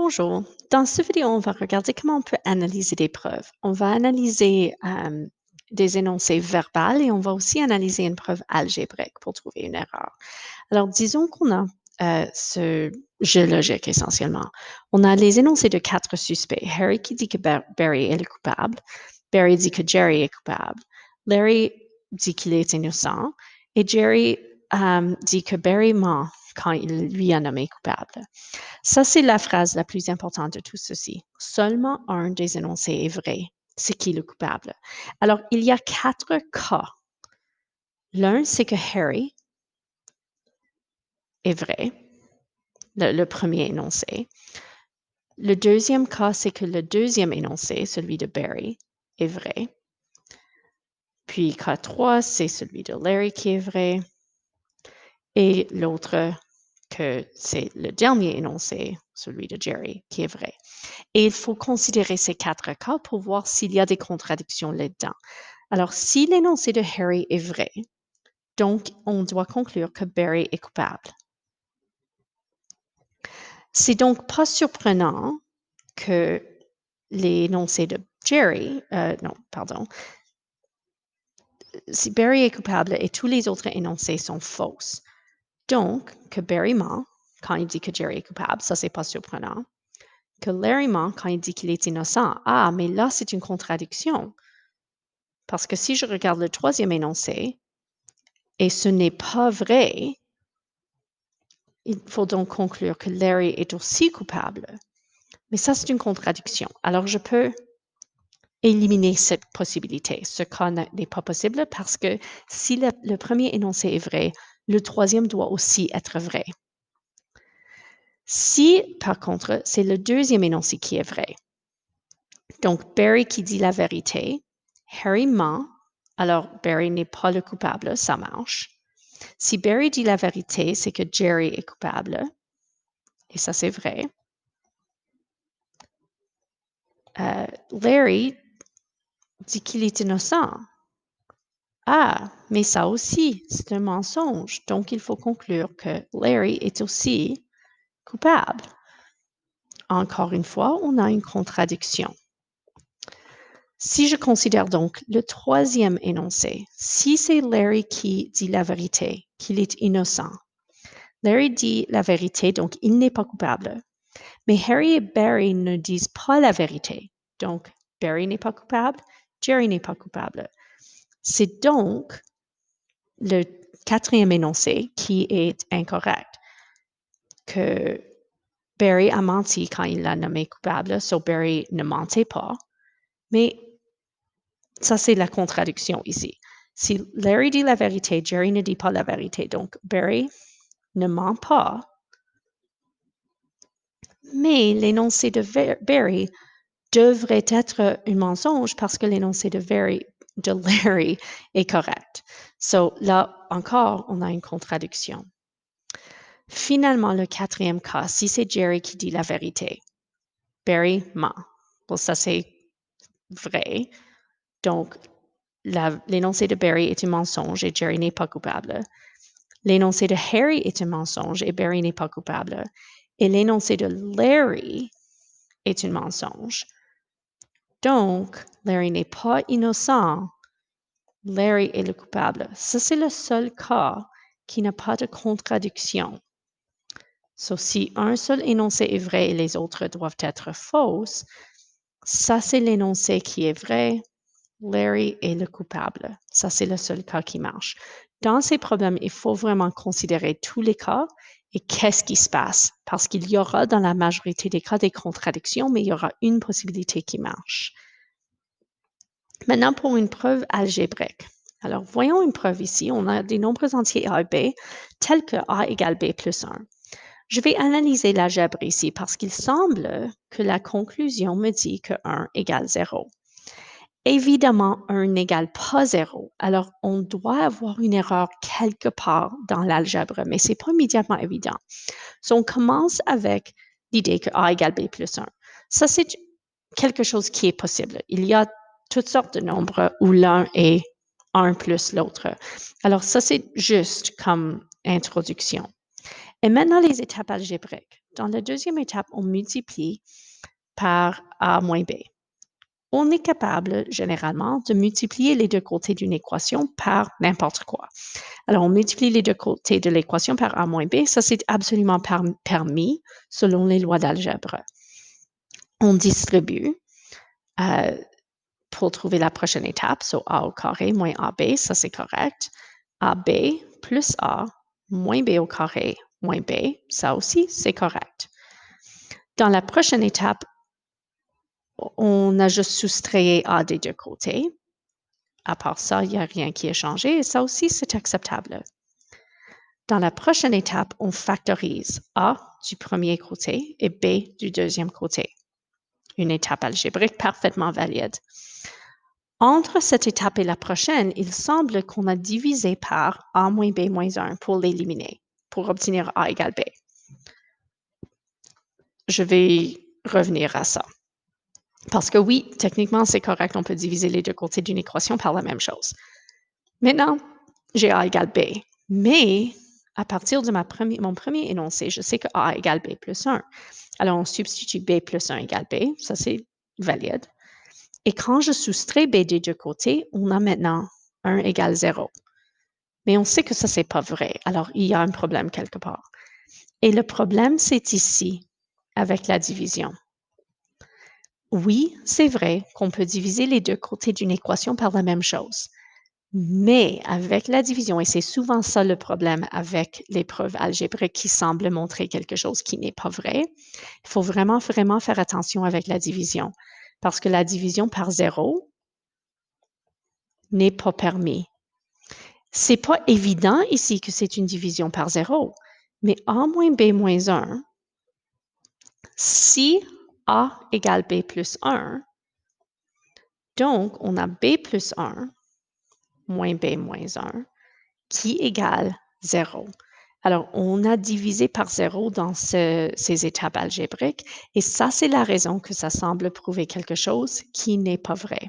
Bonjour. Dans cette vidéo, on va regarder comment on peut analyser des preuves. On va analyser des énoncés verbaux et on va aussi analyser une preuve algébrique pour trouver une erreur. Alors, disons qu'on a ce jeu logique essentiellement. On a les énoncés de 4 suspects. Harry qui dit que Barry est le coupable. Barry dit que Jerry est coupable. Larry dit qu'il est innocent. Et Jerry dit que Barry ment quand il lui a nommé coupable. Ça, c'est la phrase la plus importante de tout ceci. Seulement un des énoncés est vrai. C'est qui le coupable? Alors, il y a 4 cas. L'un, c'est que Harry est vrai, le premier énoncé. Le deuxième cas, c'est que le deuxième énoncé, celui de Barry, est vrai. Puis, cas 3, c'est celui de Larry qui est vrai. Et l'autre, que c'est le dernier énoncé, celui de Jerry, qui est vrai. Et il faut considérer ces 4 cas pour voir s'il y a des contradictions là-dedans. Alors, si l'énoncé de Harry est vrai, donc on doit conclure que Barry est coupable. C'est donc pas surprenant que l'énoncé de Jerry, si Barry est coupable et tous les autres énoncés sont fausses, donc que Barry ment quand il dit que Jerry est coupable, ça c'est pas surprenant. Que Larry ment quand il dit qu'il est innocent. Ah, mais là c'est une contradiction. Parce que si je regarde le troisième énoncé, et ce n'est pas vrai, il faut donc conclure que Larry est aussi coupable. Mais ça, c'est une contradiction. Alors, je peux éliminer cette possibilité. Ce cas n'est pas possible parce que si le premier énoncé est vrai, le troisième doit aussi être vrai. Si, par contre, c'est le deuxième énoncé qui est vrai, donc Barry qui dit la vérité, Harry ment, alors Barry n'est pas le coupable, ça marche. Si Barry dit la vérité, c'est que Jerry est coupable, et ça c'est vrai. Larry dit qu'il est innocent. Ah, mais ça aussi, c'est un mensonge. Donc, il faut conclure que Larry est aussi coupable. Encore une fois, on a une contradiction. Si je considère donc le troisième énoncé, si c'est Larry qui dit la vérité, qu'il est innocent, Larry dit la vérité, donc il n'est pas coupable. Mais Harry et Barry ne disent pas la vérité. Donc, Barry n'est pas coupable, Jerry n'est pas coupable. C'est donc le quatrième énoncé qui est incorrect, que Barry a menti quand il l'a nommé coupable, so Barry ne mentait pas. Mais ça, c'est la contradiction ici. Si Larry dit la vérité, Jerry ne dit pas la vérité. Donc, Barry ne ment pas. Mais l'énoncé de Barry devrait être un mensonge parce que l'énoncé de Larry est correct. So, là encore, on a une contradiction. Finalement, le quatrième cas, si c'est Jerry qui dit la vérité, Barry ment. Bon, ça c'est vrai. Donc, l'énoncé de Barry est un mensonge et Jerry n'est pas coupable. L'énoncé de Harry est un mensonge et Barry n'est pas coupable. Et l'énoncé de Larry est un mensonge. Donc, Larry n'est pas innocent. Larry est le coupable. Ça, c'est le seul cas qui n'a pas de contradiction. So, si un seul énoncé est vrai et les autres doivent être fausses, ça, c'est l'énoncé qui est vrai. Larry est le coupable. Ça, c'est le seul cas qui marche. Dans ces problèmes, il faut vraiment considérer tous les cas et qu'est-ce qui se passe. Parce qu'il y aura dans la majorité des cas des contradictions, mais il y aura une possibilité qui marche. Maintenant, pour une preuve algébrique. Alors, voyons une preuve ici. On a des nombres entiers A et B, tels que A égale B plus 1. Je vais analyser l'algèbre ici parce qu'il semble que la conclusion me dit que 1 égale 0. Évidemment, 1 n'égale pas 0. Alors, on doit avoir une erreur quelque part dans l'algèbre, mais ce n'est pas immédiatement évident. So, on commence avec l'idée que A égale B plus 1. Ça, c'est quelque chose qui est possible. Il y a toutes sortes de nombres où l'un est 1 plus l'autre. Alors, ça, c'est juste comme introduction. Et maintenant, les étapes algébriques. Dans la deuxième étape, on multiplie par A moins B. On est capable, généralement, de multiplier les deux côtés d'une équation par n'importe quoi. Alors, on multiplie les deux côtés de l'équation par A moins B. Ça, c'est absolument permis selon les lois d'algèbre. On distribue pour trouver la prochaine étape. So, A au carré moins AB, ça, c'est correct. AB plus A moins B au carré moins B, ça aussi, c'est correct. Dans la prochaine étape, on a juste soustrait A des deux côtés. À part ça, il n'y a rien qui est changé et ça aussi, c'est acceptable. Dans la prochaine étape, on factorise A du premier côté et B du deuxième côté. Une étape algébrique parfaitement valide. Entre cette étape et la prochaine, il semble qu'on a divisé par A moins B moins 1 pour l'éliminer, pour obtenir A égale B. Je vais revenir à ça. Parce que oui, techniquement, c'est correct, on peut diviser les deux côtés d'une équation par la même chose. Maintenant, j'ai A égale B, mais à partir de mon premier énoncé, je sais que A égale B plus 1. Alors, on substitue B plus 1 égale B, ça c'est valide. Et quand je soustrais B des deux côtés, on a maintenant 1 égale 0. Mais on sait que ça, c'est pas vrai. Alors, il y a un problème quelque part. Et le problème, c'est ici, avec la division. Oui, c'est vrai qu'on peut diviser les deux côtés d'une équation par la même chose. Mais avec la division, et c'est souvent ça le problème avec les preuves algébriques qui semblent montrer quelque chose qui n'est pas vrai, il faut vraiment, vraiment faire attention avec la division. Parce que la division par 0 n'est pas permis. C'est pas évident ici que c'est une division par 0, mais A moins B moins 1, si A égale B plus 1, donc on a B plus 1 moins B moins 1 qui égale 0. Alors, on a divisé par 0 dans ces étapes algébriques et ça, c'est la raison que ça semble prouver quelque chose qui n'est pas vrai.